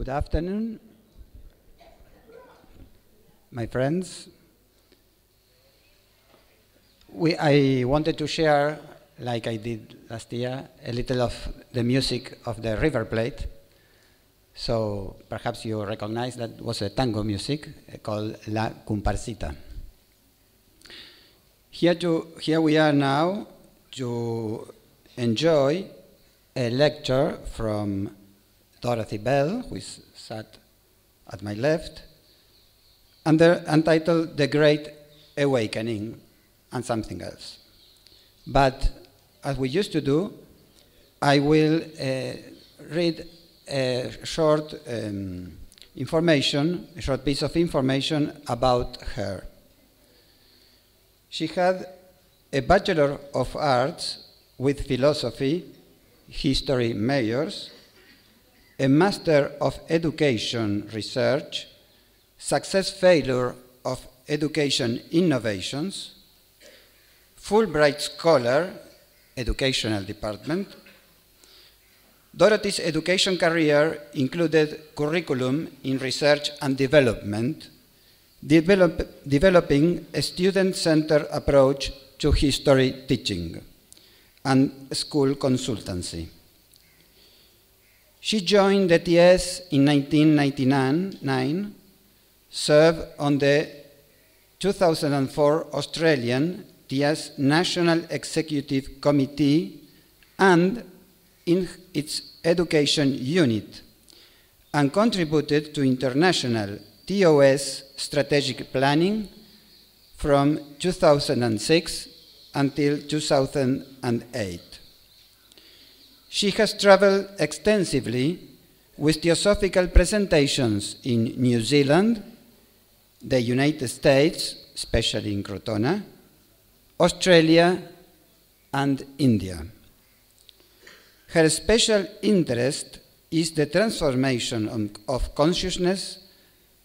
Good afternoon, my friends. I wanted to share, like I did last year, a little of the music of the River Plate. So perhaps you recognize that was a tango music called La Comparsita. Here we are now to enjoy a lecture from Dorothy Bell, who is sat at my left, entitled The Great Awakening and something else. But as we used to do, I will read a short piece of information about her. She had a Bachelor of Arts with Philosophy, History Majors, a Master of Education Research, Success Failure of Education Innovations, Fulbright Scholar, Educational Department. Dorothy's education career included curriculum in research and development, developing a student-centered approach to history teaching, and school consultancy. She joined the TS in 1999, served on the 2004 Australian TS National Executive Committee and in its education unit, and contributed to international TOS strategic planning from 2006 until 2008. She has traveled extensively with theosophical presentations in New Zealand, the United States, especially in Crotona, Australia, and India. Her special interest is the transformation of consciousness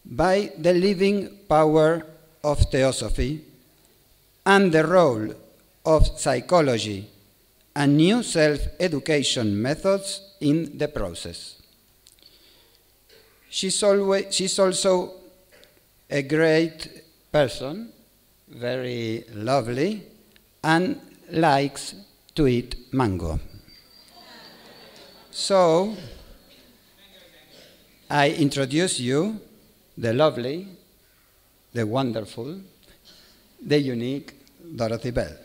by the living power of theosophy and the role of psychology and new self-education methods in the process. She's also a great person, very lovely, and likes to eat mango. So, I introduce you the lovely, the wonderful, the unique Dorothy Bell.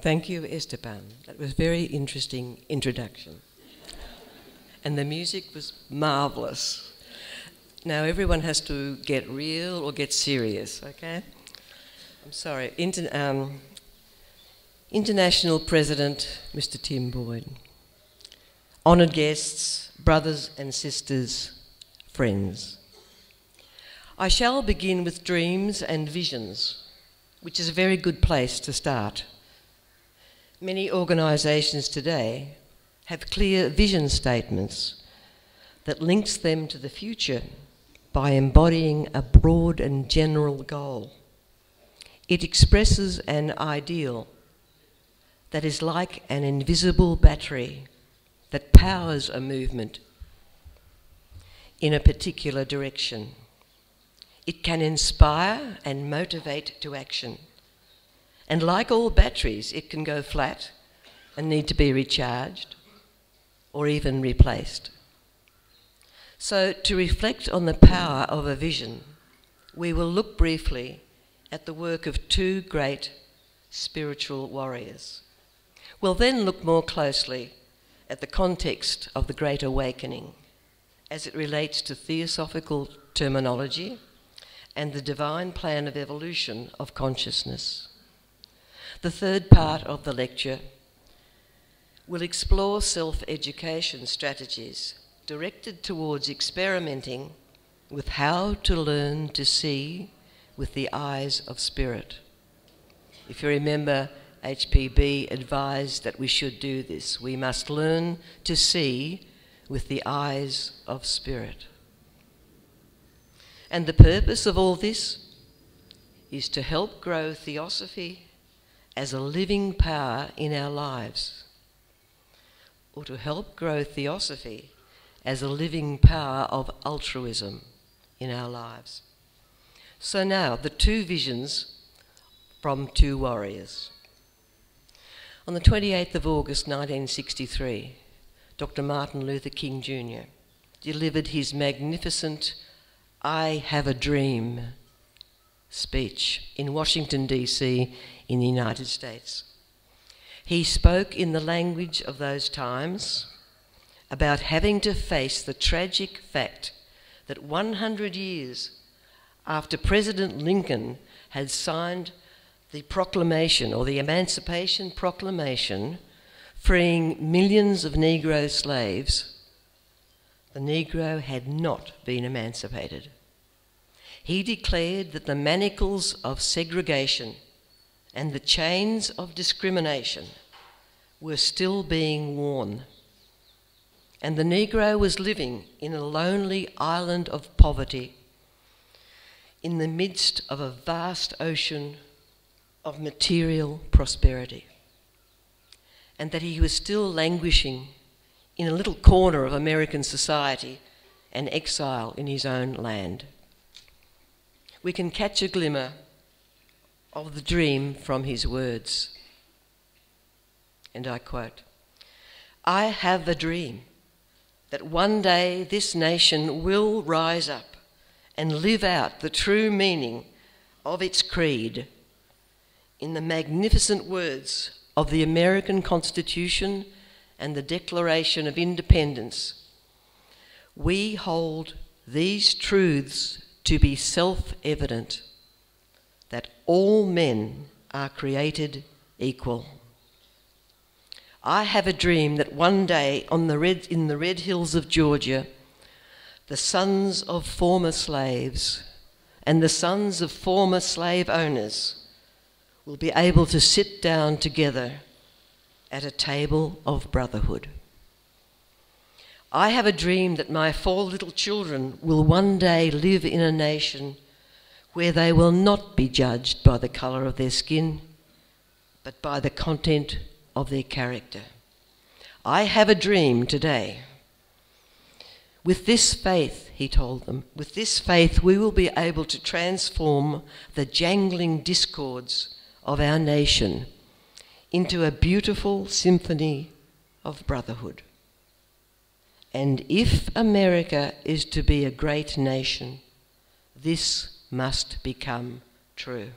Thank you, Esteban. That was a very interesting introduction. And the music was marvelous. Now everyone has to get real or get serious, okay? I'm sorry. International President, Mr. Tim Boyd. Honoured guests, brothers and sisters, friends. I shall begin with dreams and visions, which is a very good place to start. Many organisations today have clear vision statements that links them to the future by embodying a broad and general goal. It expresses an ideal that is like an invisible battery that powers a movement in a particular direction. It can inspire and motivate to action. And like all batteries, it can go flat and need to be recharged or even replaced. So to reflect on the power of a vision, we will look briefly at the work of two great spiritual warriors. We'll then look more closely at the context of the Great Awakening as it relates to theosophical terminology and the divine plan of evolution of consciousness. The third part of the lecture will explore self-education strategies directed towards experimenting with how to learn to see with the eyes of spirit. If you remember, HPB advised that we should do this. We must learn to see with the eyes of spirit. And the purpose of all this is to help grow theosophy as a living power in our lives, or to help grow theosophy as a living power of altruism in our lives. So now, the two visions from two warriors. On the 28th of August 1963, Dr. Martin Luther King Jr. delivered his magnificent "I Have a Dream" speech in Washington, D.C. in the United States. He spoke in the language of those times about having to face the tragic fact that 100 years after President Lincoln had signed the proclamation, or the Emancipation Proclamation, freeing millions of Negro slaves, the Negro had not been emancipated. He declared that the manacles of segregation and the chains of discrimination were still being worn, and the Negro was living in a lonely island of poverty in the midst of a vast ocean of material prosperity, and that he was still languishing in a little corner of American society and exile in his own land. We can catch a glimmer of the dream from his words. And I quote, "I have a dream that one day this nation will rise up and live out the true meaning of its creed in the magnificent words of the American Constitution and the Declaration of Independence. We hold these truths to be self-evident, that all men are created equal. I have a dream that one day in the red hills of Georgia, the sons of former slaves and the sons of former slave owners will be able to sit down together at a table of brotherhood. I have a dream that my 4 little children will one day live in a nation where they will not be judged by the colour of their skin, but by the content of their character. I have a dream today. With this faith," he told them, "with this faith we will be able to transform the jangling discords of our nation into a beautiful symphony of brotherhood. And if America is to be a great nation, this must become true.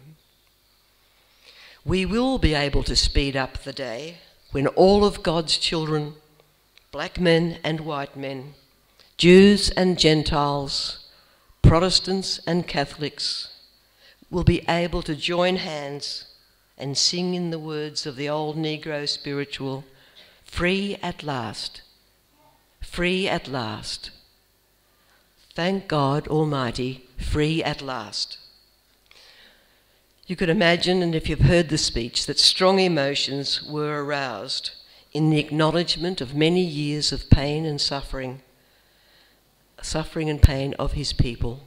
We will be able to speed up the day when all of God's children, black men and white men, Jews and Gentiles, Protestants and Catholics, will be able to join hands and sing in the words of the old Negro spiritual, 'Free at last, free at last. Thank God Almighty, free at last.'" You could imagine, and if you've heard the speech, that strong emotions were aroused in the acknowledgement of many years of pain and suffering and pain of his people,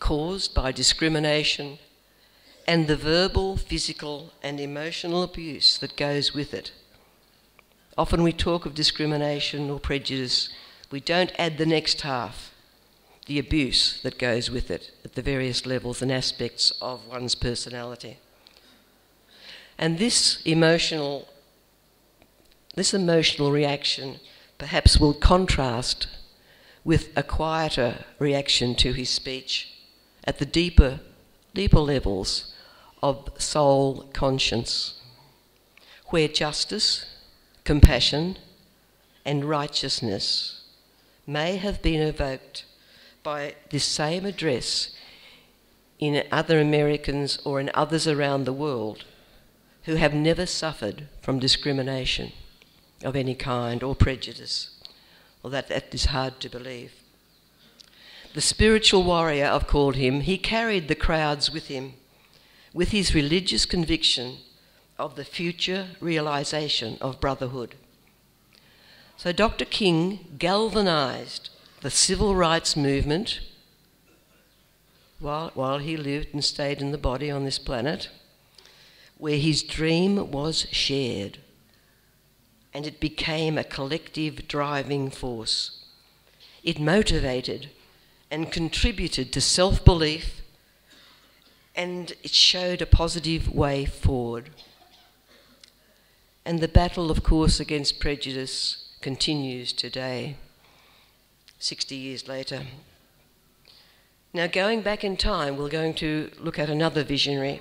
caused by discrimination and the verbal, physical and emotional abuse that goes with it. Often we talk of discrimination or prejudice, we don't add the next half, the abuse that goes with it at the various levels and aspects of one's personality. And this emotional reaction perhaps will contrast with a quieter reaction to his speech at the deeper levels of soul conscience, where justice, compassion and righteousness may have been evoked by this same address in other Americans or in others around the world who have never suffered from discrimination of any kind or prejudice, or that is hard to believe. The spiritual warrior, I've called him, he carried the crowds with him, with his religious conviction of the future realisation of brotherhood. So Dr. King galvanised the civil rights movement while he lived and stayed in the body on this planet, where his dream was shared, and it became a collective driving force. It motivated and contributed to self-belief, and it showed a positive way forward. And the battle, of course, against prejudice continues today, 60 years later. Now, going back in time, we're going to look at another visionary,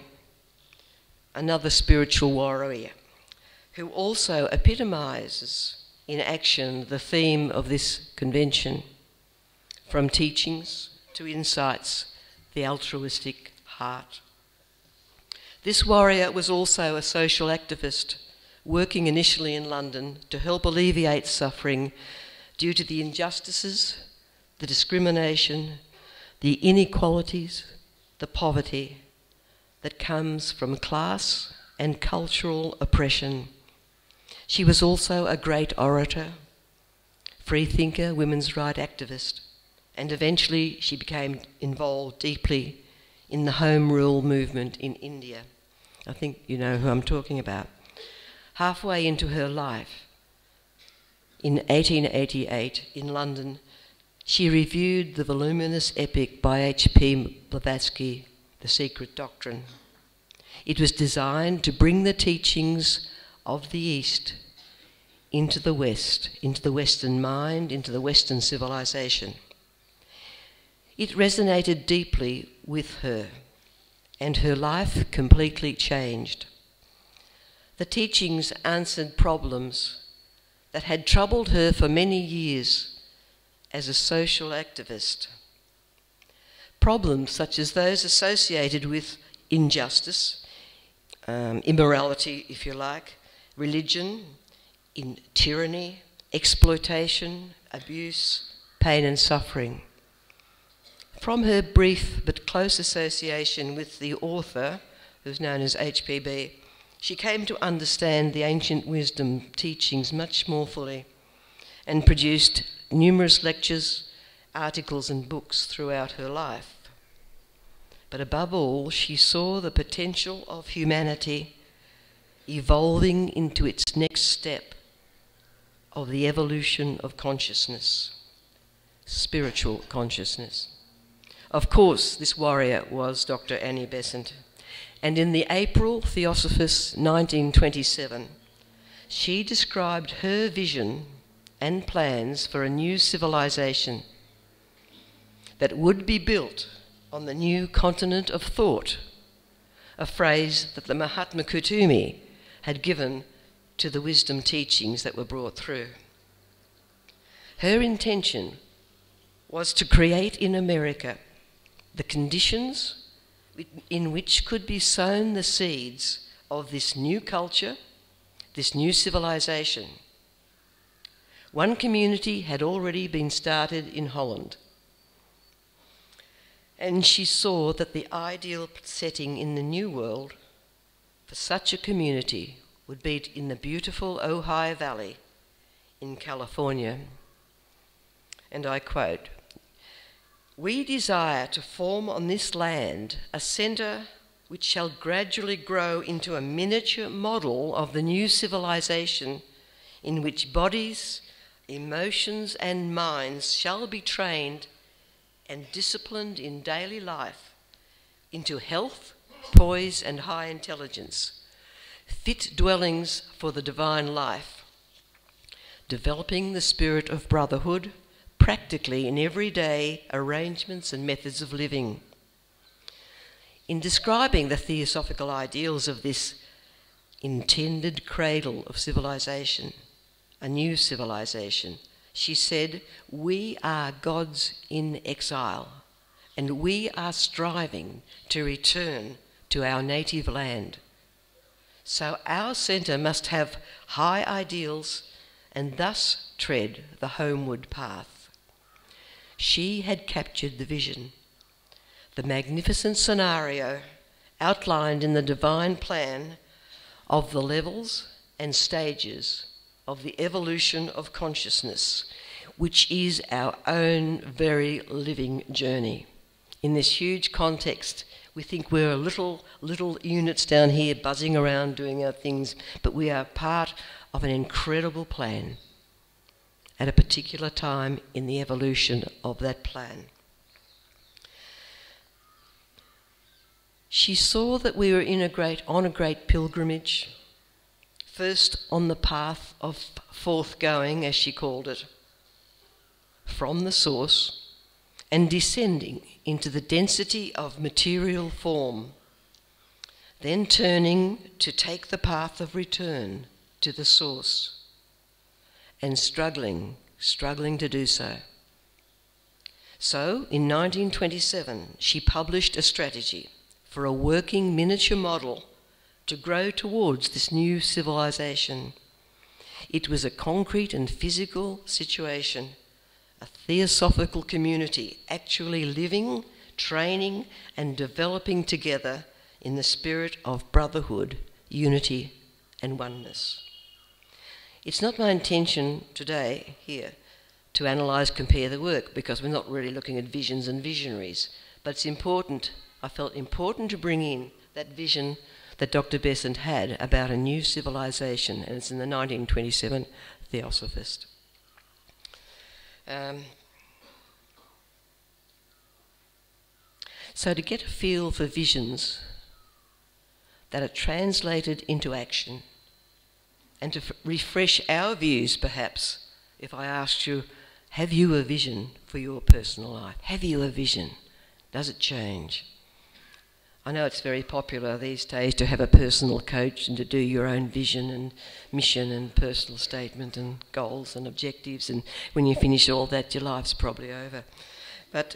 another spiritual warrior, who also epitomises in action the theme of this convention, from teachings to insights, the altruistic heart. This warrior was also a social activist, working initially in London to help alleviate suffering due to the injustices, the discrimination, the inequalities, the poverty that comes from class and cultural oppression. She was also a great orator, freethinker, women's rights activist, and eventually she became involved deeply in the Home Rule movement in India. I think you know who I'm talking about. Halfway into her life, in 1888 in London, she reviewed the voluminous epic by H.P. Blavatsky, The Secret Doctrine. It was designed to bring the teachings of the East into the West, into the Western mind, into the Western civilization. It resonated deeply with her, and her life completely changed. The teachings answered problems that had troubled her for many years as a social activist. Problems such as those associated with injustice, immorality, if you like, religion, in tyranny, exploitation, abuse, pain and suffering. From her brief but close association with the author, who's known as HPB, she came to understand the ancient wisdom teachings much more fully and produced numerous lectures, articles and books throughout her life. But above all, she saw the potential of humanity evolving into its next step of the evolution of consciousness, spiritual consciousness. Of course, this warrior was Dr. Annie Besant, and in the April Theosophist 1927, she described her vision and plans for a new civilization that would be built on the new continent of thought, a phrase that the Mahatma Kutumi had given to the wisdom teachings that were brought through. Her intention was to create in America the conditions in which could be sown the seeds of this new culture, this new civilization. One community had already been started in Holland, and she saw that the ideal setting in the New World for such a community would be in the beautiful Ojai Valley in California. And I quote, "We desire to form on this land a centre which shall gradually grow into a miniature model of the new civilization in which bodies, emotions and minds shall be trained and disciplined in daily life into health, poise and high intelligence, fit dwellings for the divine life, developing the spirit of brotherhood practically in everyday arrangements and methods of living." In describing the theosophical ideals of this intended cradle of civilization, a new civilization, she said, "We are gods in exile, and we are striving to return to our native land. So our centre must have high ideals and thus tread the homeward path." She had captured the vision, the magnificent scenario outlined in the divine plan of the levels and stages of the evolution of consciousness, which is our own very living journey. In this huge context, we think we're little units down here buzzing around doing our things, but we are part of an incredible plan at a particular time in the evolution of that plan. She saw that we were on a great pilgrimage, first on the path of forthgoing, as she called it, from the source and descending into the density of material form, then turning to take the path of return to the source, and struggling to do so. So, in 1927, she published a strategy for a working miniature model to grow towards this new civilization. It was a concrete and physical situation, a theosophical community actually living, training, and developing together in the spirit of brotherhood, unity, and oneness. It's not my intention today here to analyse, compare the work, because we're not really looking at visions and visionaries, but it's important, I felt important to bring in that vision that Dr. Besant had about a new civilization, and it's in the 1927 Theosophist. So to get a feel for visions that are translated into action, and to refresh our views perhaps, if I asked you, have you a vision for your personal life? Have you a vision? Does it change? I know it's very popular these days to have a personal coach and to do your own vision and mission and personal statement and goals and objectives, and when you finish all that, your life's probably over. But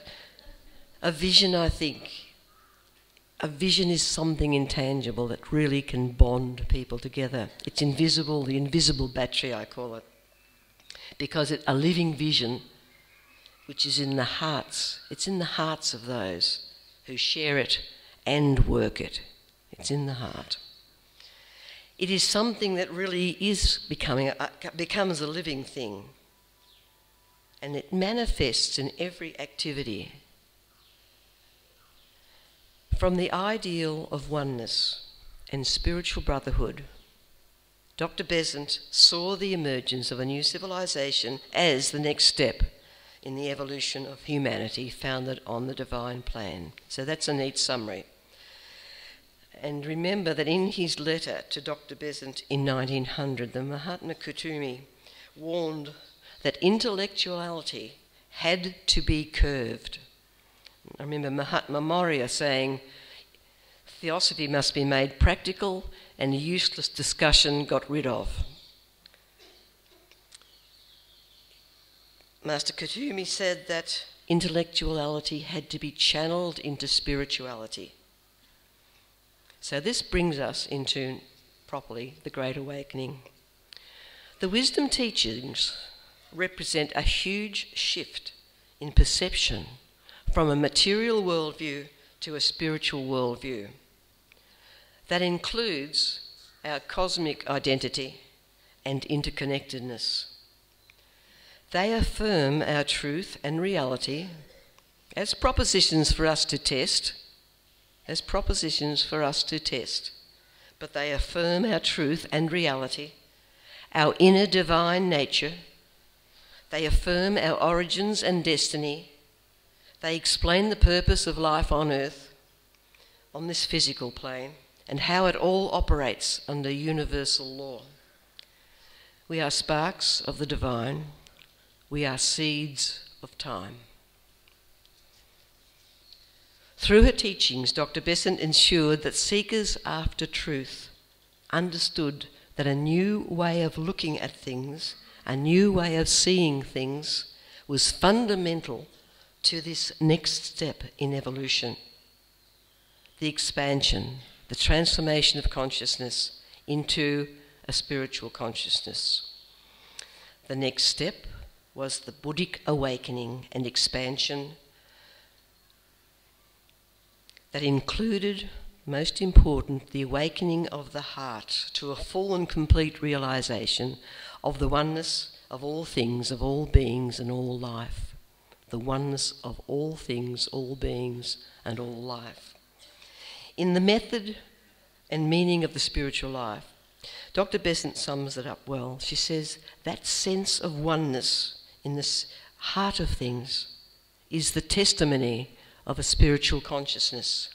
a vision, I think, a vision is something intangible that really can bond people together. It's invisible, the invisible battery, I call it, because it's a living vision which is in the hearts. It's in the hearts of those who share it and work it. It's in the heart. It is something that really is becomes a living thing, and it manifests in every activity. From the ideal of oneness and spiritual brotherhood, Dr. Besant saw the emergence of a new civilization as the next step in the evolution of humanity founded on the divine plan. So that's a neat summary. And remember that in his letter to Dr. Besant in 1900, the Mahatma Kutumi warned that intellectuality had to be curved. I remember Mahatma Maurya saying, theosophy must be made practical and useless discussion got rid of. Master Kutumi said that intellectuality had to be channeled into spirituality. So this brings us into, properly, the Great Awakening. The wisdom teachings represent a huge shift in perception from a material worldview to a spiritual worldview. That includes our cosmic identity and interconnectedness. They affirm our truth and reality as propositions for us to test, but they affirm our truth and reality, our inner divine nature. They affirm our origins and destiny. They explain the purpose of life on earth, on this physical plane, and how it all operates under universal law. We are sparks of the divine. We are seeds of time. Through her teachings, Dr. Besant ensured that seekers after truth understood that a new way of looking at things, a new way of seeing things, was fundamental to this next step in evolution. The expansion, the transformation of consciousness into a spiritual consciousness. The next step was the Buddhic awakening and expansion that included most important, the awakening of the heart to a full and complete realisation of the oneness of all things, of all beings and all life. The oneness of all things, all beings and all life. In the method and meaning of the spiritual life, Dr. Besant sums it up well. She says, that sense of oneness in the heart of things is the testimony of a spiritual consciousness.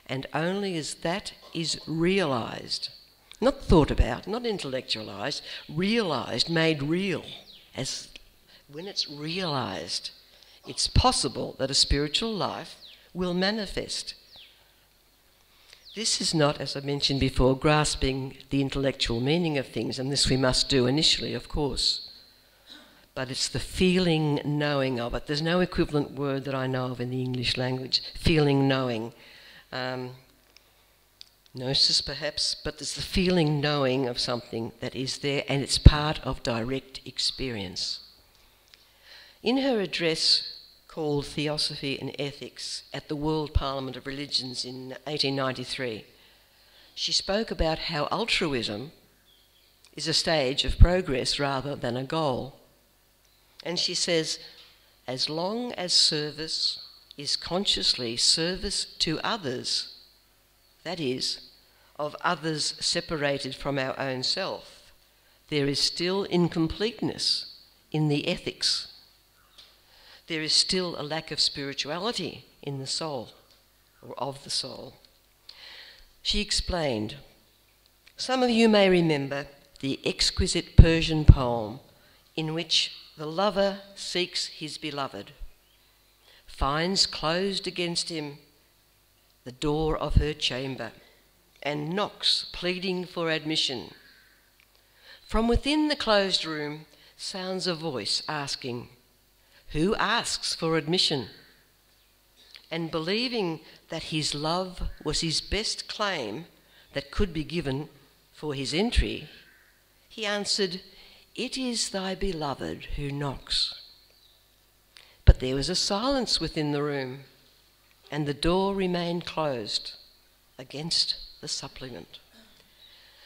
And only as that is realised, not thought about, not intellectualised, realised, made real, as when it's realised, it's possible that a spiritual life will manifest. This is not, as I mentioned before, grasping the intellectual meaning of things, and this we must do initially, of course. But it's the feeling, knowing of it. There's no equivalent word that I know of in the English language. Feeling, knowing. Gnosis perhaps, but there's the feeling, knowing of something that is there, and it's part of direct experience. In her address called Theosophy and Ethics at the World Parliament of Religions in 1893, she spoke about how altruism is a stage of progress rather than a goal. And she says, as long as service is consciously service to others, that is, of others separated from our own self, there is still incompleteness in the ethics. There is still a lack of spirituality in the soul, or of the soul. She explained, some of you may remember the exquisite Persian poem in which the lover seeks his beloved, finds closed against him the door of her chamber, and knocks, pleading for admission. From within the closed room sounds a voice asking, who asks for admission? And believing that his love was his best claim that could be given for his entry, he answered, it is thy beloved who knocks. But there was a silence within the room, and the door remained closed against the supplicant.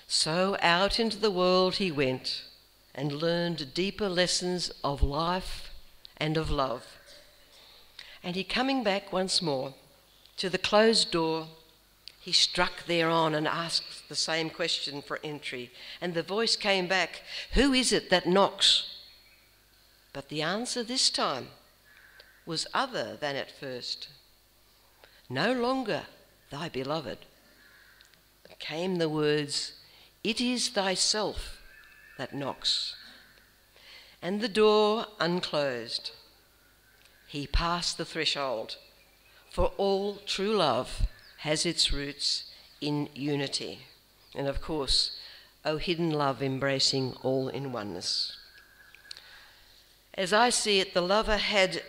So out into the world he went and learned deeper lessons of life and of love. And he coming back once more to the closed door, he struck thereon and asked the same question for entry. And the voice came back, who is it that knocks? But the answer this time was other than at first. No longer thy beloved. Came the words, it is thyself that knocks. And the door unclosed. He passed the threshold, for all true love has its roots in unity. And of course, O hidden love embracing all in oneness. As I see it, the lover had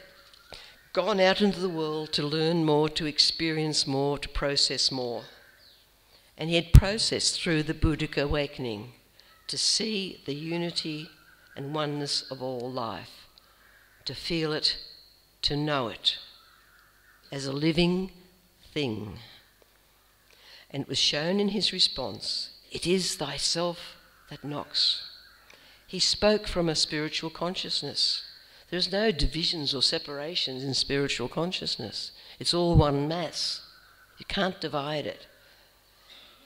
gone out into the world to learn more, to experience more, to process more. And he had processed through the Buddhic awakening to see the unity and oneness of all life, to feel it, to know it as a living thing. And it was shown in his response, it is thyself that knocks. He spoke from a spiritual consciousness. There's no divisions or separations in spiritual consciousness. It's all one mass. You can't divide it.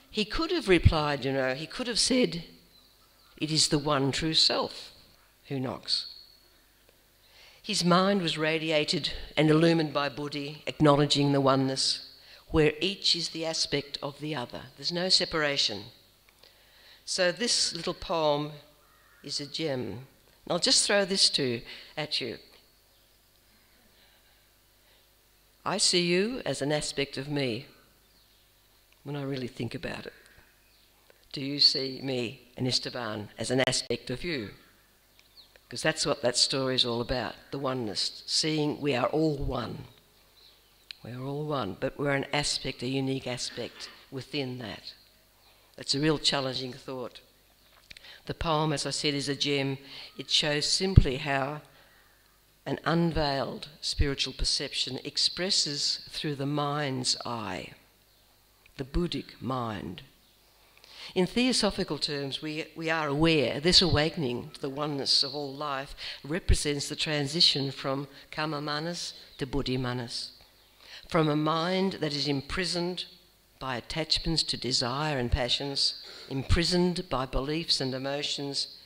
He could have replied, he could have said, it is the one true self who knocks. His mind was radiated and illumined by Buddhi, acknowledging the oneness, where each is the aspect of the other. There's no separation. So this little poem is a gem. I'll just throw this at you. I see you as an aspect of me when I really think about it. Do you see me and Esteban as an aspect of you? Because that's what that story is all about, the oneness, seeing we are all one. We are all one, but we're an aspect, a unique aspect within that. It's a real challenging thought. The poem, as I said, is a gem. It shows simply how an unveiled spiritual perception expresses through the mind's eye the Buddhic mind. In theosophical terms, we are aware this awakening to the oneness of all life represents the transition from kama manas to buddhi manas, from a mind that is imprisoned by attachments to desire and passions, imprisoned by beliefs and emotions,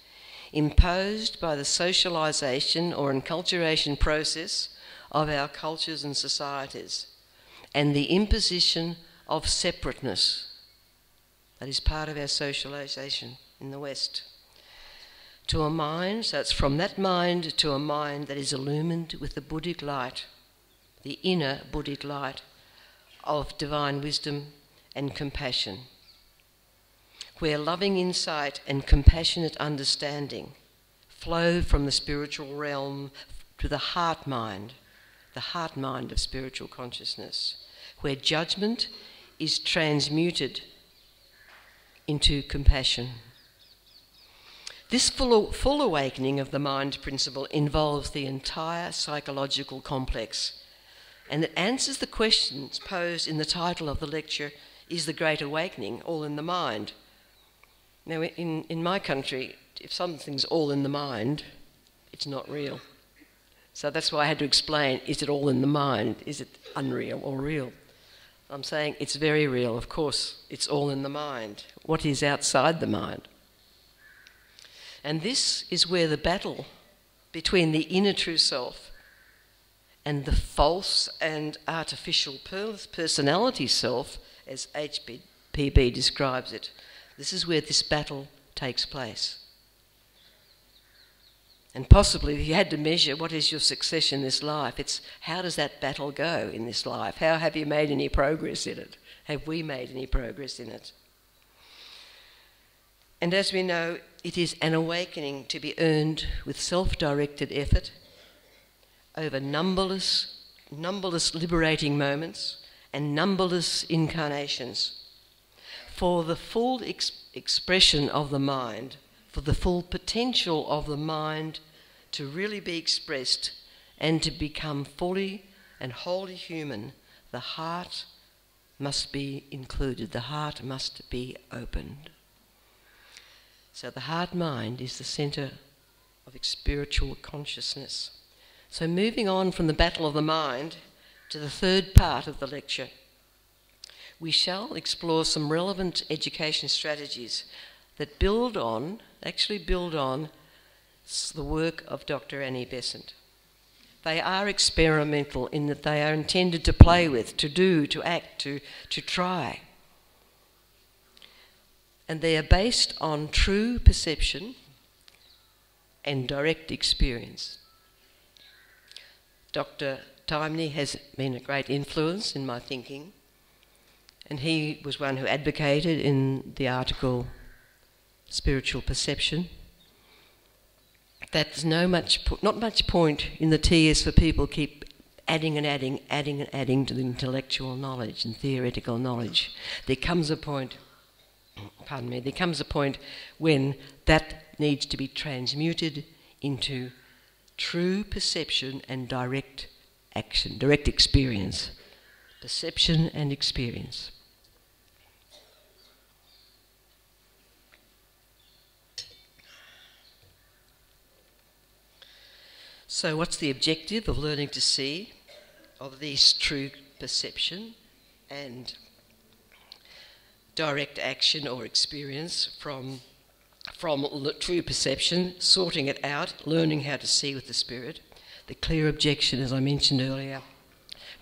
imposed by the socialisation or enculturation process of our cultures and societies, and the imposition of separateness that is part of our socialisation in the West, to a mind, so it's from that mind to a mind that is illumined with the Buddhic light, the inner Buddhic light of divine wisdom and compassion, where loving insight and compassionate understanding flow from the spiritual realm to the heart mind of spiritual consciousness, where judgment is transmuted into compassion. This full awakening of the mind principle involves the entire psychological complex, and it answers the questions posed in the title of the lecture, Is the Great Awakening All in the Mind? Now, in my country, if something's all in the mind, it's not real. So that's why I had to explain, is it all in the mind? Is it unreal or real? I'm saying it's very real. Of course, it's all in the mind. What is outside the mind? And this is where the battle between the inner true self and the false and artificial personality self, as HPB describes it, this is where this battle takes place. And possibly, if you had to measure what is your success in this life, it's how does that battle go in this life? How have you made any progress in it? Have we made any progress in it? And as we know, it is an awakening to be earned with self-directed effort over numberless liberating moments and numberless incarnations for the full expression of the mind, for the full potential of the mind to really be expressed and to become fully and wholly human. The heart must be included, the heart must be opened. So the heart mind is the centre of spiritual consciousness. So moving on from the battle of the mind to the third part of the lecture, we shall explore some relevant education strategies that actually build on the work of Dr. Annie Besant. They are experimental in that they are intended to play with, to do, to act, to try. And they are based on true perception and direct experience. Dr. Timney has been a great influence in my thinking, and he was one who advocated in the article Spiritual Perception that there's not much point in the TS for people keep adding and adding to the intellectual knowledge and theoretical knowledge. There comes a point when that needs to be transmuted into true perception and direct action, direct experience. Perception and experience. So what's the objective of learning to see, of this true perception and direct action or experience from true perception, sorting it out, learning how to see with the spirit? The clear objection, as I mentioned earlier,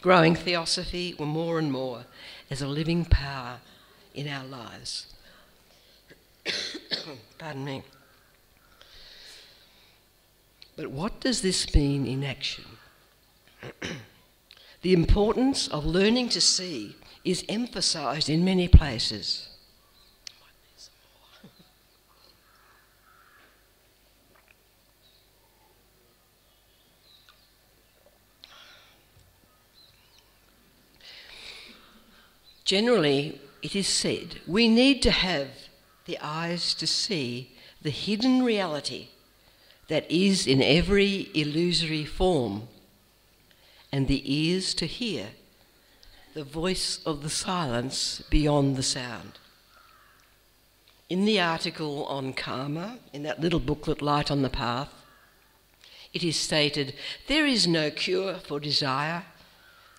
growing theosophy more and more as a living power in our lives. Pardon me. But what does this mean in action? The importance of learning to see is emphasised in many places. Generally, it is said we need to have the eyes to see the hidden reality that is in every illusory form, and the ears to hear the voice of the silence beyond the sound. In the article on karma, in that little booklet, Light on the Path, it is stated, there is no cure for desire,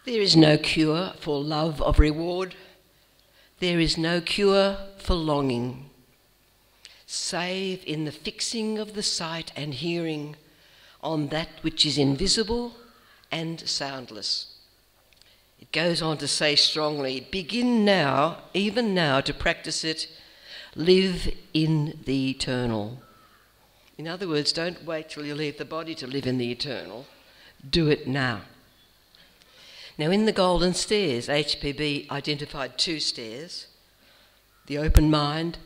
there is no cure for love of reward, there is no cure for longing, save in the fixing of the sight and hearing on that which is invisible and soundless. It goes on to say strongly, begin now, even now, to practice it, live in the eternal. In other words, don't wait till you leave the body to live in the eternal. Do it now. Now, in the Golden Stairs, HPB identified 2 stairs. The open mind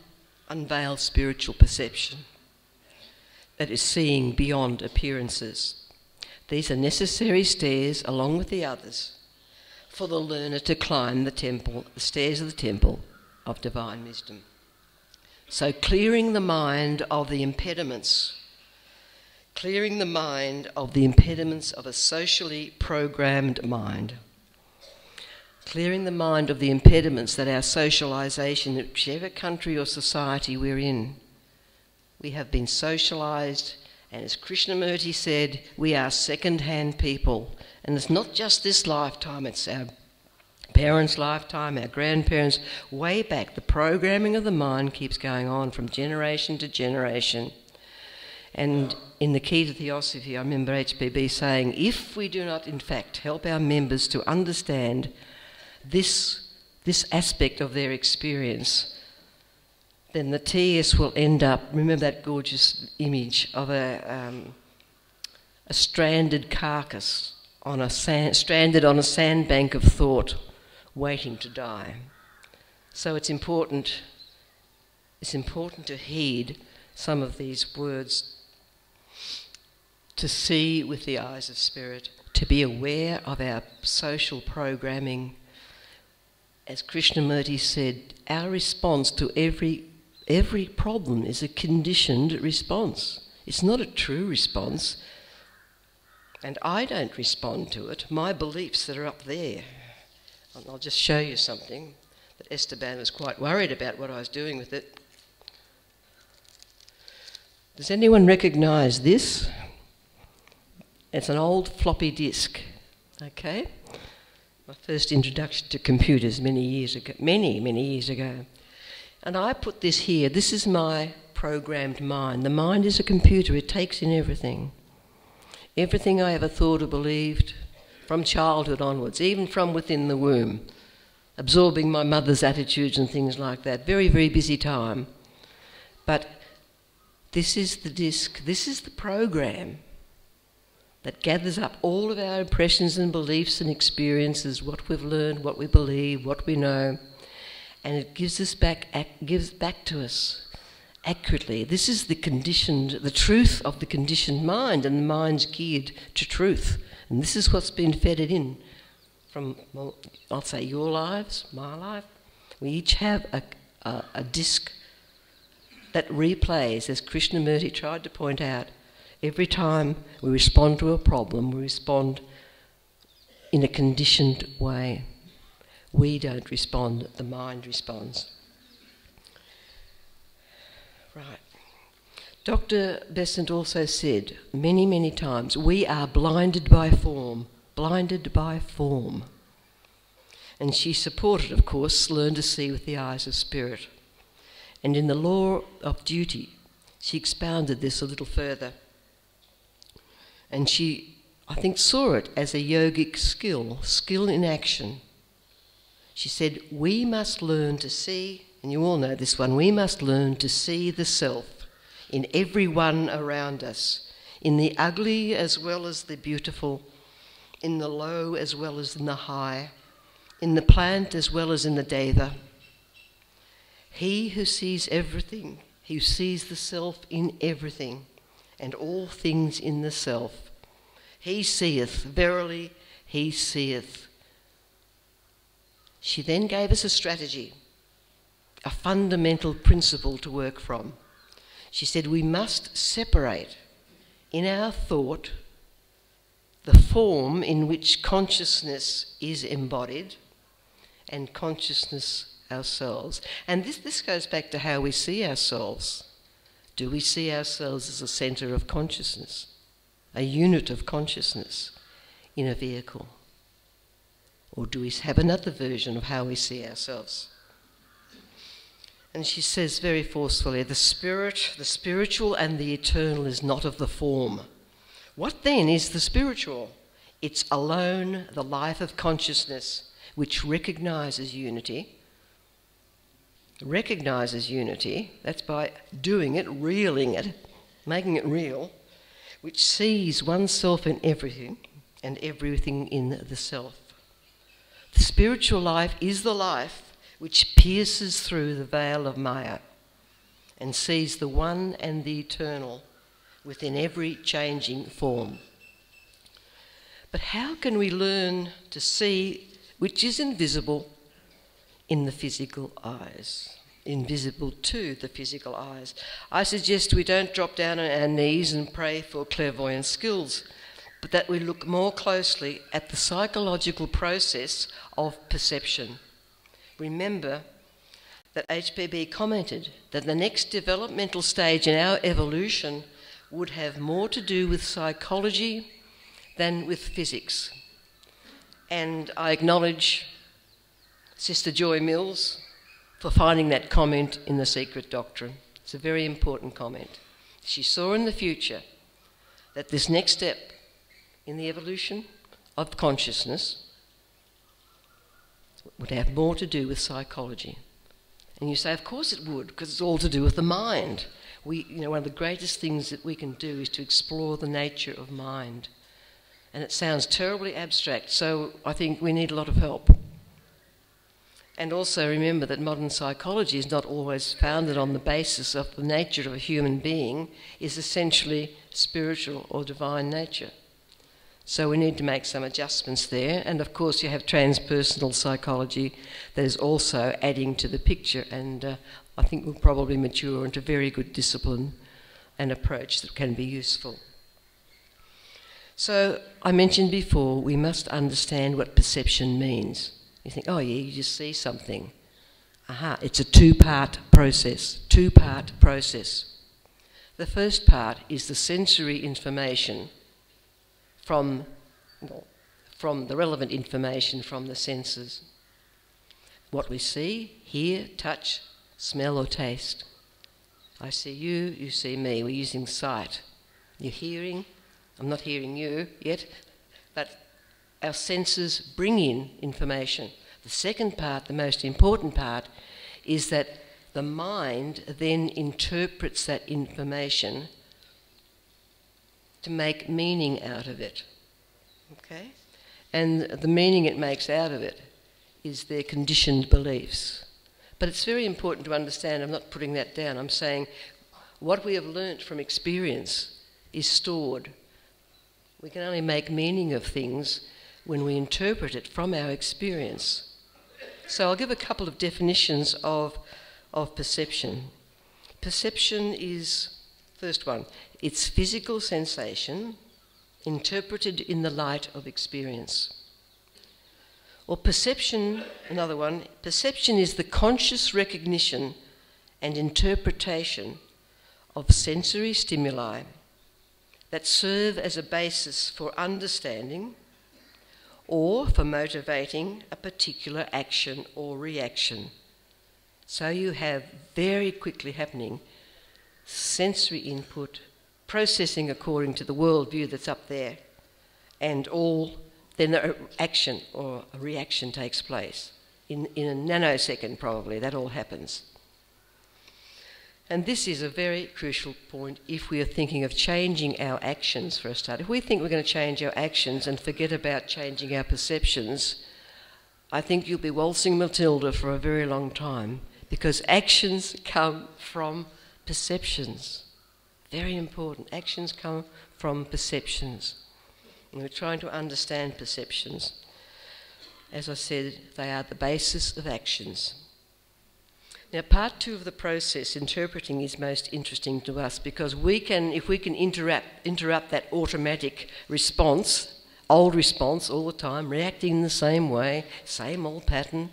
unveils spiritual perception. That is seeing beyond appearances. These are necessary stairs, along with the others, for the learner to climb the stairs of the temple of divine wisdom. So clearing the mind of the impediments, of a socially programmed mind, clearing the mind of the impediments that our socialisation, whichever country or society we're in, we have been socialised, and as Krishnamurti said, we are second-hand people. And it's not just this lifetime, it's our parents' lifetime, our grandparents, way back. The programming of the mind keeps going on from generation to generation. And in the Key to Theosophy, I remember HPB saying, if we do not, in fact, help our members to understand this aspect of their experience, then the TS will end up, remember that gorgeous image of a stranded carcass stranded on a sandbank of thought, waiting to die. So it's important to heed some of these words, to see with the eyes of spirit, to be aware of our social programming. As Krishnamurti said, our response to every problem is a conditioned response. It's not a true response. And I don't respond to it. My beliefs that are up there. And I'll just show you something that Esteban was quite worried about what I was doing with it. Does anyone recognise this? It's an old floppy disk, okay? My first introduction to computers many years ago. And I put this here. This is my programmed mind. The mind is a computer. It takes in everything. Everything I ever thought or believed, from childhood onwards, even from within the womb, absorbing my mother's attitudes and things like that. Very, very busy time. But this is the disk, this is the program that gathers up all of our impressions and beliefs and experiences, what we've learned, what we believe, what we know, and it gives back to us accurately. This is the truth of the conditioned mind, and the mind's geared to truth. And this is what's been fed it in from, well, I'll say your lives, my life. We each have a disc that replays, as Krishnamurti tried to point out. Every time we respond to a problem, we respond in a conditioned way. We don't respond, the mind responds. Right. Dr. Besant also said many, many times, we are blinded by form, blinded by form. And she supported, of course, learn to see with the eyes of spirit. And in the law of duty, she expounded this a little further. And she, I think, saw it as a yogic skill in action. She said, we must learn to see, and you all know this one, we must learn to see the self in everyone around us, in the ugly as well as the beautiful, in the low as well as in the high, in the plant as well as in the deva. He who sees everything, who sees the self in everything, and all things in the self, he seeth, verily he seeth. She then gave us a strategy, a fundamental principle to work from. She said we must separate in our thought the form in which consciousness is embodied and consciousness ourselves. And this goes back to how we see ourselves. Do we see ourselves as a centre of consciousness, a unit of consciousness in a vehicle? Or do we have another version of how we see ourselves? And she says very forcefully, the spiritual and the eternal is not of the form. What then is the spiritual? It's alone the life of consciousness which recognises unity. Recognises unity, that's by doing it, reeling it, making it real, which sees oneself in everything and everything in the self. The spiritual life is the life which pierces through the veil of Maya and sees the one and the eternal within every changing form. But how can we learn to see which is invisible in the physical eyes, invisible to the physical eyes? I suggest we don't drop down on our knees and pray for clairvoyant skills, but that we look more closely at the psychological process of perception. Remember that HPB commented that the next developmental stage in our evolution would have more to do with psychology than with physics. And I acknowledge Sister Joy Mills for finding that comment in The Secret Doctrine. It's a very important comment. She saw in the future that this next step in the evolution of consciousness would have more to do with psychology. And you say, of course it would, because it's all to do with the mind. One of the greatest things that we can do is to explore the nature of mind. And it sounds terribly abstract, so I think we need a lot of help. And also remember that modern psychology is not always founded on the basis of the nature of a human being, is essentially spiritual or divine nature. So we need to make some adjustments there. And of course you have transpersonal psychology that is also adding to the picture, and I think will probably mature into very good discipline and approach that can be useful. So I mentioned before, we must understand what perception means. You think, oh yeah, you just see something. Aha, it's a two-part process. The first part is the sensory information from the relevant information from the senses. What we see, hear, touch, smell or taste. I see you, you see me. We're using sight. You're hearing. I'm not hearing you yet, but our senses bring in information. The second part, the most important part, is that the mind then interprets that information to make meaning out of it. Okay? And the meaning it makes out of it is their conditioned beliefs. But it's very important to understand, I'm not putting that down, I'm saying what we have learnt from experience is stored. We can only make meaning of things when we interpret it from our experience. So I'll give a couple of definitions of perception. Perception is, first one, it's physical sensation interpreted in the light of experience. Or perception, another one, perception is the conscious recognition and interpretation of sensory stimuli that serve as a basis for understanding or for motivating a particular action or reaction. So you have very quickly happening sensory input, processing according to the worldview that's up there, and then an action or a reaction takes place. In a nanosecond probably, that all happens. And this is a very crucial point if we are thinking of changing our actions for a start. If we think we're going to change our actions and forget about changing our perceptions, I think you'll be waltzing Matilda for a very long time, because actions come from perceptions. Very important. Actions come from perceptions. And we're trying to understand perceptions. As I said, they are the basis of actions. Now, part two of the process, interpreting, is most interesting to us, because if we can interrupt that automatic response, old response all the time, reacting in the same way, same old pattern,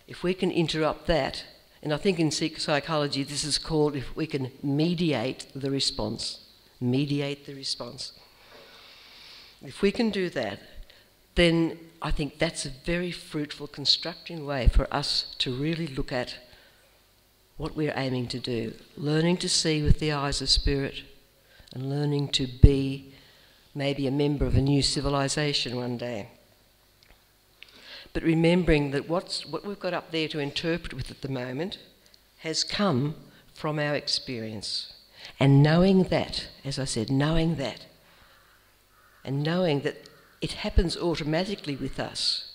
if we can interrupt that, and I think in psychology this is called if we can mediate the response. Mediate the response. If we can do that, then I think that's a very fruitful, constructing way for us to really look at what we're aiming to do. Learning to see with the eyes of spirit and learning to be maybe a member of a new civilization one day. But remembering that what we've got up there to interpret with at the moment has come from our experience. And knowing that, as I said, knowing that, and knowing that it happens automatically with us.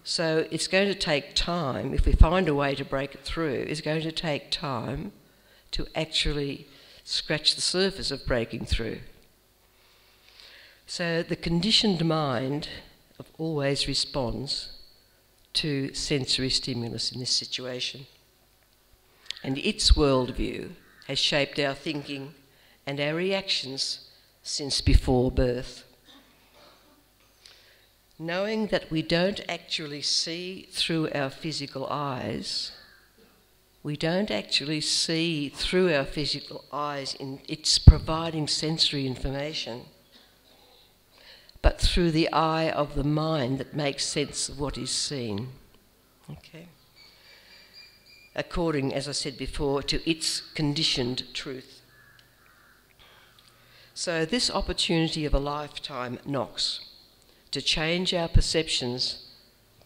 So it's going to take time, if we find a way to break it through, it's going to take time to actually scratch the surface of breaking through. So the conditioned mind always responds to sensory stimulus in this situation. And its worldview has shaped our thinking and our reactions since before birth. Knowing that we don't actually see through our physical eyes, we don't actually see through our physical eyes in its providing sensory information, but through the eye of the mind that makes sense of what is seen. Okay? According, as I said before, to its conditioned truth. So this opportunity of a lifetime knocks to change our perceptions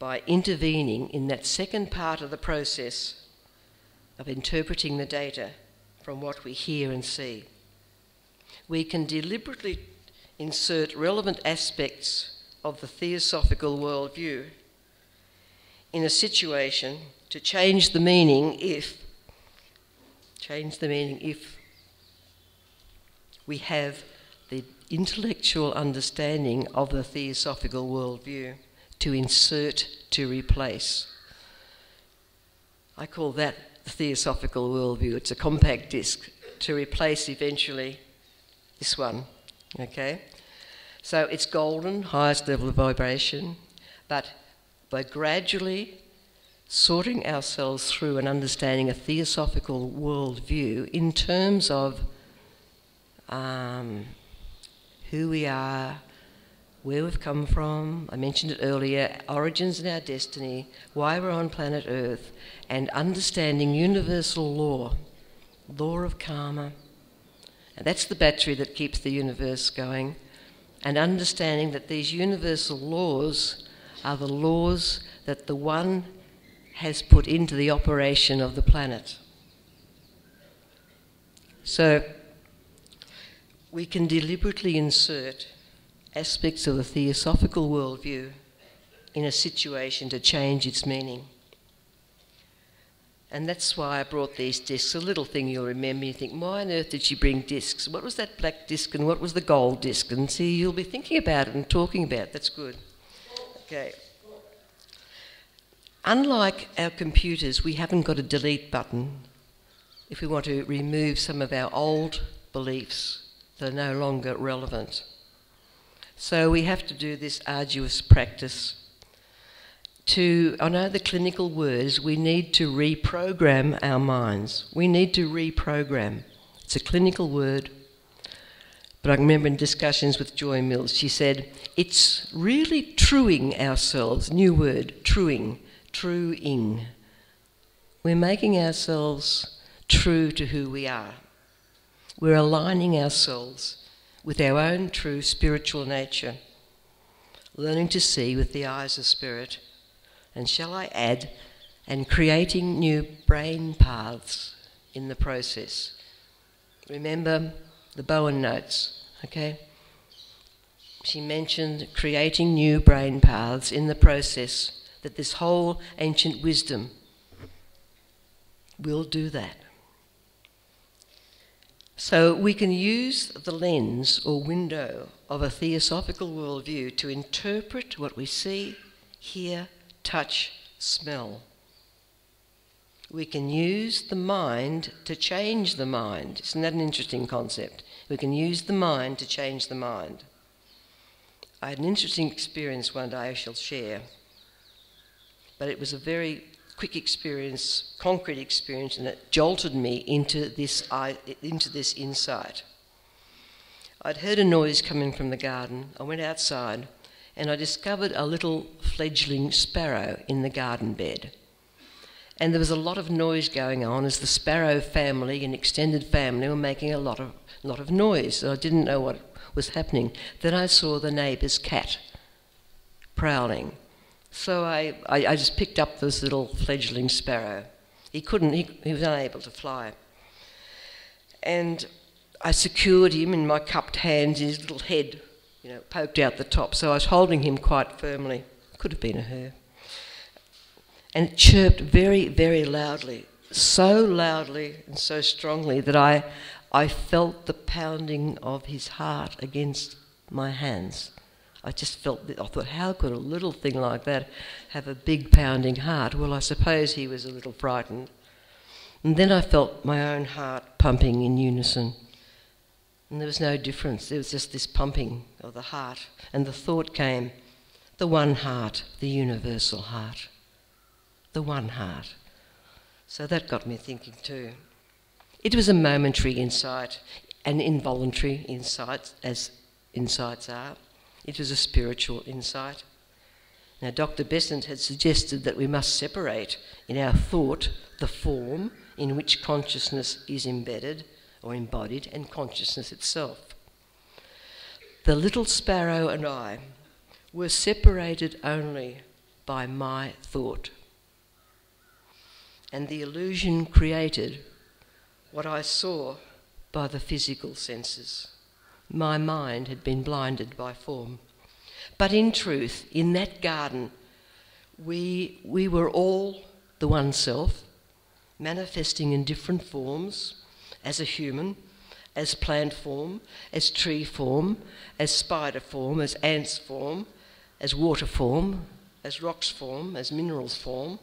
by intervening in that second part of the process of interpreting the data from what we hear and see. We can deliberately insert relevant aspects of the theosophical worldview in a situation to change the meaning if we have the intellectual understanding of the theosophical worldview to insert, to replace. I call that the theosophical worldview. It's a compact disc to replace eventually this one. Okay? So it's golden, highest level of vibration, but by gradually sorting ourselves through and understanding a theosophical worldview in terms of who we are, where we've come from, I mentioned it earlier, origins and our destiny, why we're on planet Earth, and understanding universal law of karma. And that's the battery that keeps the universe going. And understanding that these universal laws are the laws that the One has put into the operation of the planet. So we can deliberately insert aspects of the theosophical worldview in a situation to change its meaning. And that's why I brought these discs. A little thing you'll remember, you think, why on earth did she bring discs? What was that black disc and what was the gold disc? And see, you'll be thinking about it and talking about it. That's good. Okay. Unlike our computers, we haven't got a delete button if we want to remove some of our old beliefs that are no longer relevant. So we have to do this arduous practice. I know the clinical words, we need to reprogram our minds. We need to reprogram. It's a clinical word, but I remember in discussions with Joy Mills, she said, it's really truing ourselves, new word, truing. We're making ourselves true to who we are. We're aligning ourselves with our own true spiritual nature, learning to see with the eyes of spirit, and shall I add, and creating new brain paths in the process. Remember the Bowen notes, okay? She mentioned creating new brain paths in the process, that this whole ancient wisdom will do that. So we can use the lens or window of a theosophical worldview to interpret what we see, hear, touch, smell. We can use the mind to change the mind. Isn't that an interesting concept? We can use the mind to change the mind. I had an interesting experience one day I shall share. but it was a very quick experience, concrete experience, and it jolted me into this insight. I'd heard a noise coming from the garden. I went outside and I discovered a little fledgling sparrow in the garden bed. And there was a lot of noise going on as the sparrow family and extended family were making a lot of noise. I didn't know what was happening. Then I saw the neighbour's cat prowling. So I just picked up this little fledgling sparrow. He was unable to fly. And I secured him in my cupped hands, his little head, poked out the top. So I was holding him quite firmly. Could have been a her. And it chirped very, very loudly, so loudly and so strongly that I felt the pounding of his heart against my hands. I just felt I thought, how could a little thing like that have a big pounding heart? Well, I suppose he was a little frightened. And then I felt my own heart pumping in unison. And there was no difference. There was just this pumping of the heart. And the thought came, the one heart, the universal heart. The one heart. So that got me thinking too. It was a momentary insight, an involuntary insight, as insights are. It was a spiritual insight. Now, Dr. Besant had suggested that we must separate in our thought the form in which consciousness is embedded or embodied and consciousness itself. The little sparrow and I were separated only by my thought. And the illusion created what I saw by the physical senses. My mind had been blinded by form. But in truth, in that garden, we were all the one self, manifesting in different forms, as a human, as plant form, as tree form, as spider form, as ants form, as water form, as rocks form, as minerals form.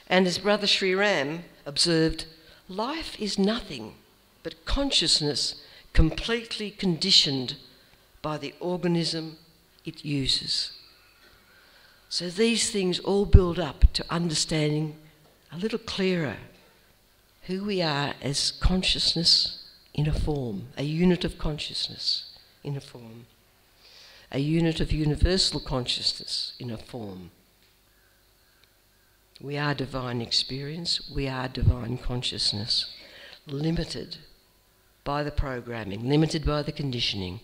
And as Brother Sri Ram observed, life is nothing but consciousness completely conditioned by the organism it uses. So these things all build up to understanding a little clearer who we are as consciousness in a form, a unit of consciousness in a form, a unit of universal consciousness in a form. We are divine experience, we are divine consciousness, limited by the programming, limited by the conditioning.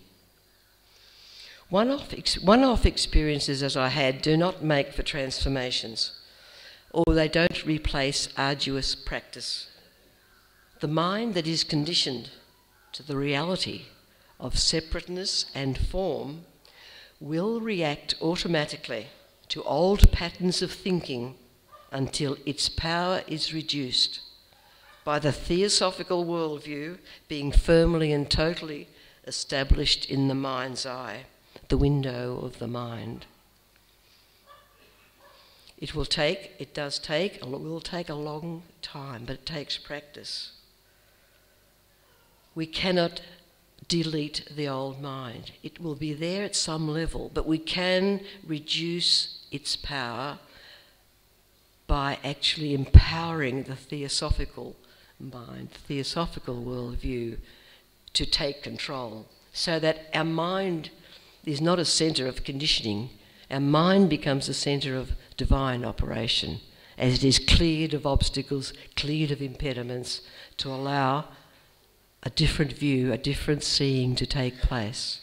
One-off experiences as I had do not make for transformations, or they don't replace arduous practice. The mind that is conditioned to the reality of separateness and form will react automatically to old patterns of thinking until its power is reduced by the theosophical worldview being firmly and totally established in the mind's eye, the window of the mind. It will take a long time, but it takes practice. We cannot delete the old mind. It will be there at some level, but we can reduce its power by actually empowering the theosophical mind, theosophical worldview to take control, so that our mind is not a centre of conditioning. Our mind becomes a centre of divine operation, as it is cleared of obstacles, cleared of impediments, to allow a different view, a different seeing to take place.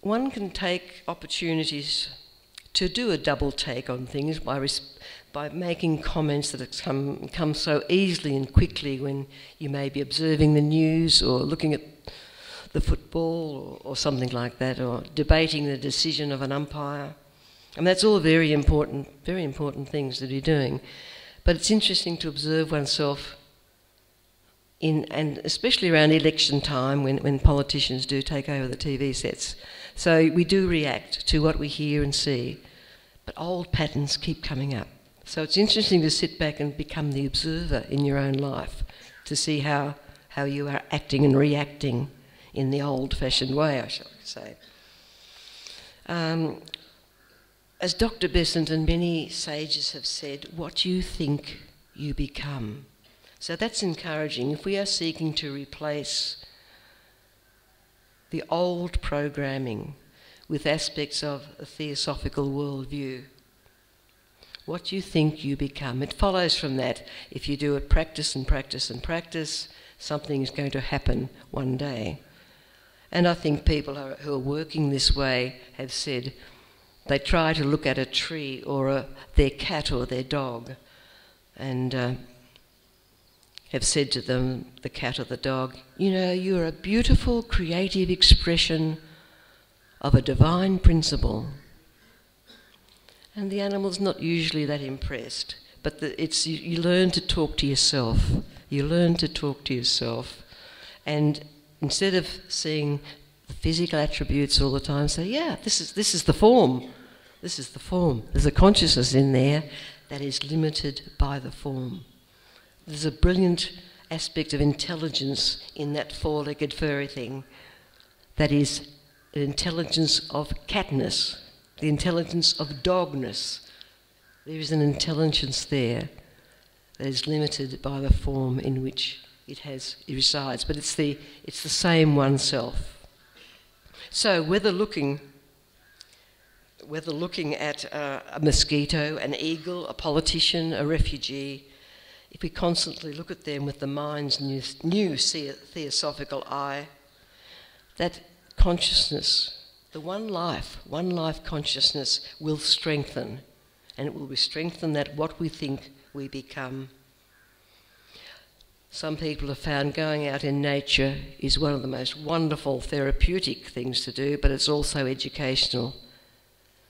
One can take opportunities to do a double take on things by making comments that have come so easily and quickly when you may be observing the news or looking at the football or something like that, or debating the decision of an umpire. And that's all very important things to be doing. But it's interesting to observe oneself and especially around election time when politicians do take over the TV sets. So we do react to what we hear and see, but old patterns keep coming up. So it's interesting to sit back and become the observer in your own life, to see how you are acting and reacting in the old-fashioned way, I shall say. As Dr. Besant and many sages have said, what you think, you become. So that's encouraging. If we are seeking to replace the old programming with aspects of a theosophical worldview, what you think, you become. It follows from that. If you do it practice and practice and practice, something is going to happen one day. And I think people who are working this way have said they try to look at a tree or their cat or their dog and have said to them, the cat or the dog, you know, you're a beautiful creative expression of a divine principle. And the animal's not usually that impressed, but you learn to talk to yourself. You learn to talk to yourself, and instead of seeing the physical attributes all the time, say, yeah, this is the form. This is the form. There's a consciousness in there that is limited by the form. There's a brilliant aspect of intelligence in that four-legged furry thing that is an intelligence of catness, the intelligence of dogness. There is an intelligence there that is limited by the form in which it resides, but it's the same oneself. So whether looking at a mosquito, an eagle, a politician, a refugee, if we constantly look at them with the mind's new theosophical eye, that consciousness, the one life consciousness will strengthen, and it will be strengthened that what we think we become. Some people have found going out in nature is one of the most wonderful therapeutic things to do, but it's also educational.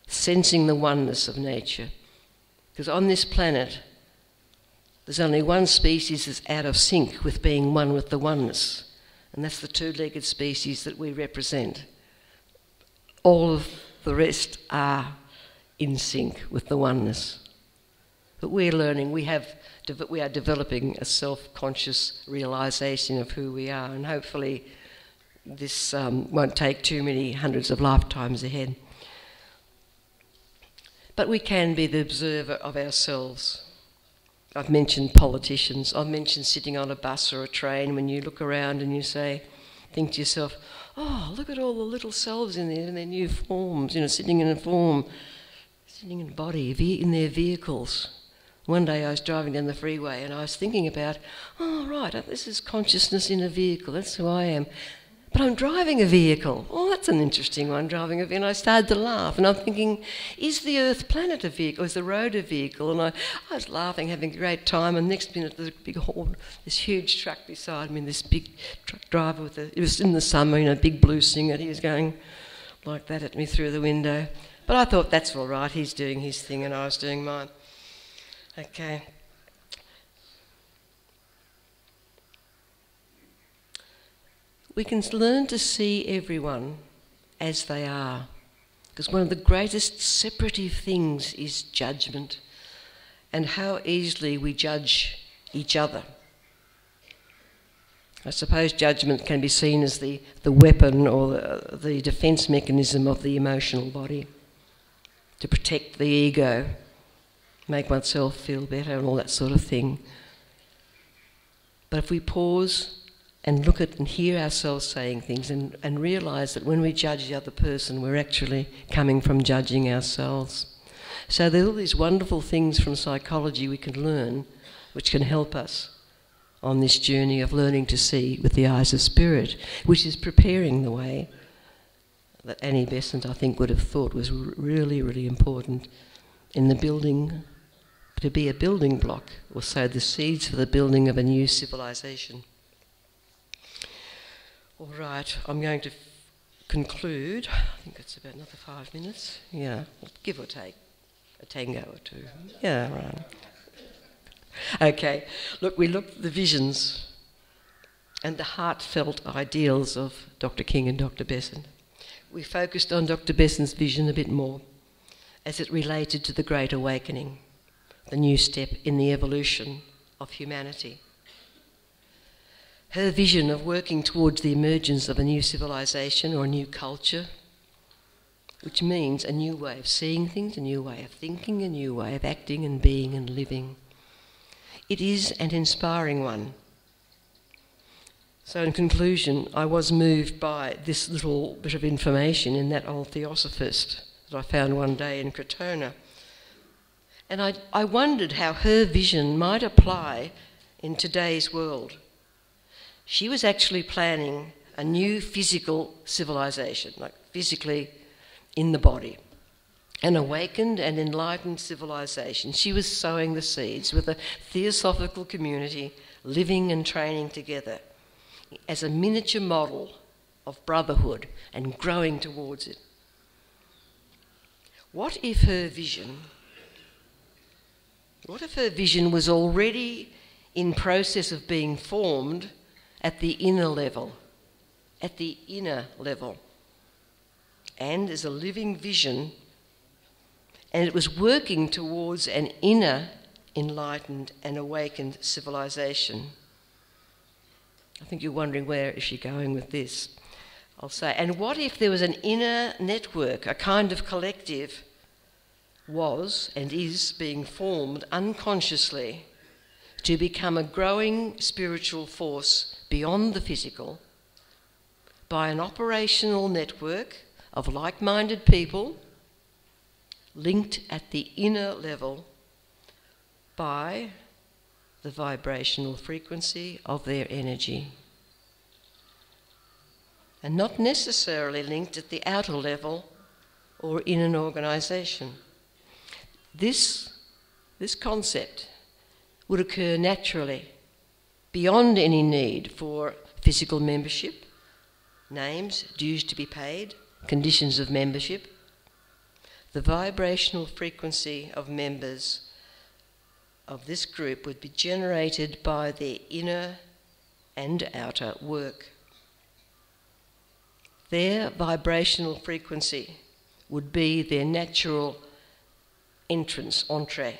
Sensing the oneness of nature. Because on this planet, there's only one species that's out of sync with being one with the oneness, and that's the two-legged species that we represent. All of the rest are in sync with the oneness. But we're learning, we are developing a self-conscious realisation of who we are, and hopefully this won't take too many hundreds of lifetimes ahead. But we can be the observer of ourselves. I've mentioned politicians, I've mentioned sitting on a bus or a train when you look around and you think to yourself, oh, look at all the little selves in there in their new forms, sitting in a form, sitting in a body, in their vehicles. One day I was driving down the freeway and I was thinking about, oh, right, this is consciousness in a vehicle, that's who I am. But I'm driving a vehicle. Oh, that's an interesting one, driving a vehicle. And I started to laugh, and I'm thinking, is the Earth planet a vehicle? Is the road a vehicle? And I was laughing, having a great time, and next minute there's a big horn, this huge truck beside me, this big truck driver it was in the summer, big blue Singer. He was going like that at me through the window. But I thought, that's all right, he's doing his thing and I was doing mine. Okay. We can learn to see everyone as they are, because one of the greatest separative things is judgment, and how easily we judge each other. I suppose judgment can be seen as the weapon or the defence mechanism of the emotional body to protect the ego, make oneself feel better and all that sort of thing. But if we pause and look at and hear ourselves saying things and realise that when we judge the other person, we're actually coming from judging ourselves. So there are all these wonderful things from psychology we can learn which can help us on this journey of learning to see with the eyes of spirit, which is preparing the way that Annie Besant, I think, would have thought was really, really important in the building, to be a building block, or sow the seeds for the building of a new civilization. All right, I'm going to conclude. I think it's about another 5 minutes. Yeah, give or take a tango or two. Yeah, right. Okay, look, we looked at the visions and the heartfelt ideals of Dr. King and Dr. Besant. We focused on Dr. Besant's vision a bit more as it related to the Great Awakening, the new step in the evolution of humanity. her vision of working towards the emergence of a new civilization or a new culture, which means a new way of seeing things, a new way of thinking, a new way of acting and being and living. It is an inspiring one. So in conclusion, I was moved by this little bit of information in that old Theosophist that I found one day in Crotona. And I wondered how her vision might apply in today's world. She was actually planning a new physical civilization, like physically in the body, an awakened and enlightened civilization. She was sowing the seeds with a theosophical community living and training together as a miniature model of brotherhood and growing towards it. What if her vision was already in process of being formed at the inner level, and as a living vision, and it was working towards an inner enlightened and awakened civilization? I think you're wondering, where is she going with this? I'll say, and what if there was an inner network, a kind of collective was and is being formed unconsciously to become a growing spiritual force beyond the physical by an operational network of like-minded people linked at the inner level by the vibrational frequency of their energy, and not necessarily linked at the outer level or in an organisation. This concept would occur naturally, beyond any need for physical membership, names, dues to be paid, conditions of membership. The vibrational frequency of members of this group would be generated by their inner and outer work. Their vibrational frequency would be their natural entree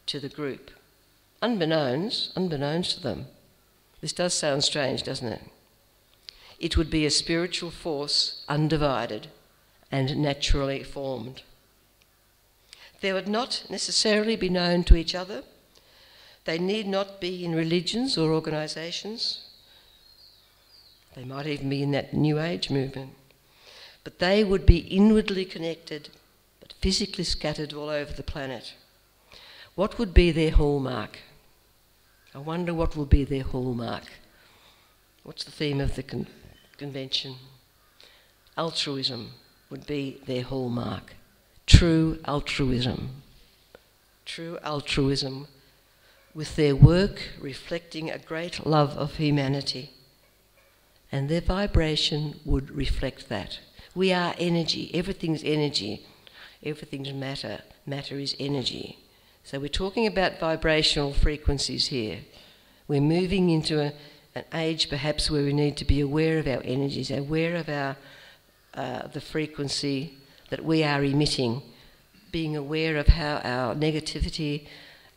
to the group, unbeknownst to them. This does sound strange, doesn't it? It would be a spiritual force, undivided and naturally formed. They would not necessarily be known to each other. They need not be in religions or organisations. They might even be in that New Age movement. But they would be inwardly connected, but physically scattered all over the planet. What would be their hallmark? I wonder what will be their hallmark. What's the theme of the convention? Altruism would be their hallmark. True altruism. True altruism, with their work reflecting a great love of humanity. And their vibration would reflect that. We are energy. Everything's energy. Everything's matter. Matter is energy. So we're talking about vibrational frequencies here. We're moving into an age perhaps where we need to be aware of our energies, aware of the frequency that we are emitting, being aware of how our negativity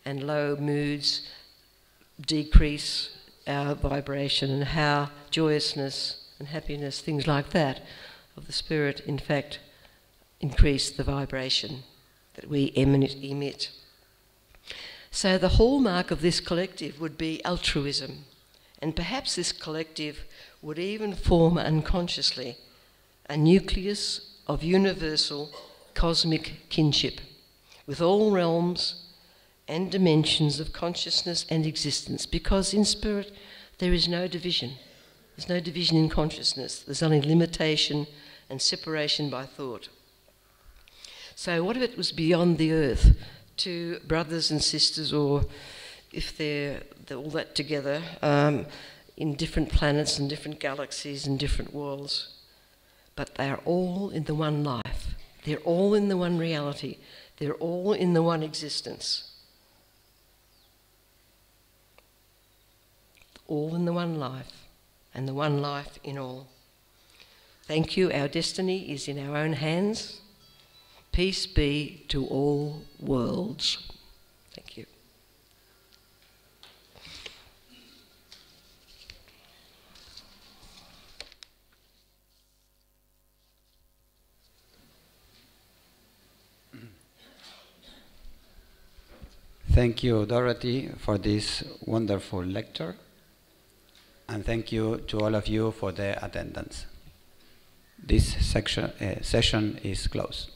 and low moods decrease our vibration, and how joyousness and happiness, things like that, of the spirit, in fact, increase the vibration that we emit. So the hallmark of this collective would be altruism, and perhaps this collective would even form unconsciously a nucleus of universal cosmic kinship with all realms and dimensions of consciousness and existence, because in spirit there is no division. There's no division in consciousness. There's only limitation and separation by thought. So what if it was beyond the earth to brothers and sisters, or if they're all that together in different planets and different galaxies and different worlds, but they are all in the one life. They're all in the one reality. They're all in the one existence. All in the one life, and the one life in all. Thank you. Our destiny is in our own hands. Peace be to all worlds. Thank you. Thank you, Dorothy, for this wonderful lecture. And thank you to all of you for the attendance. This session is closed.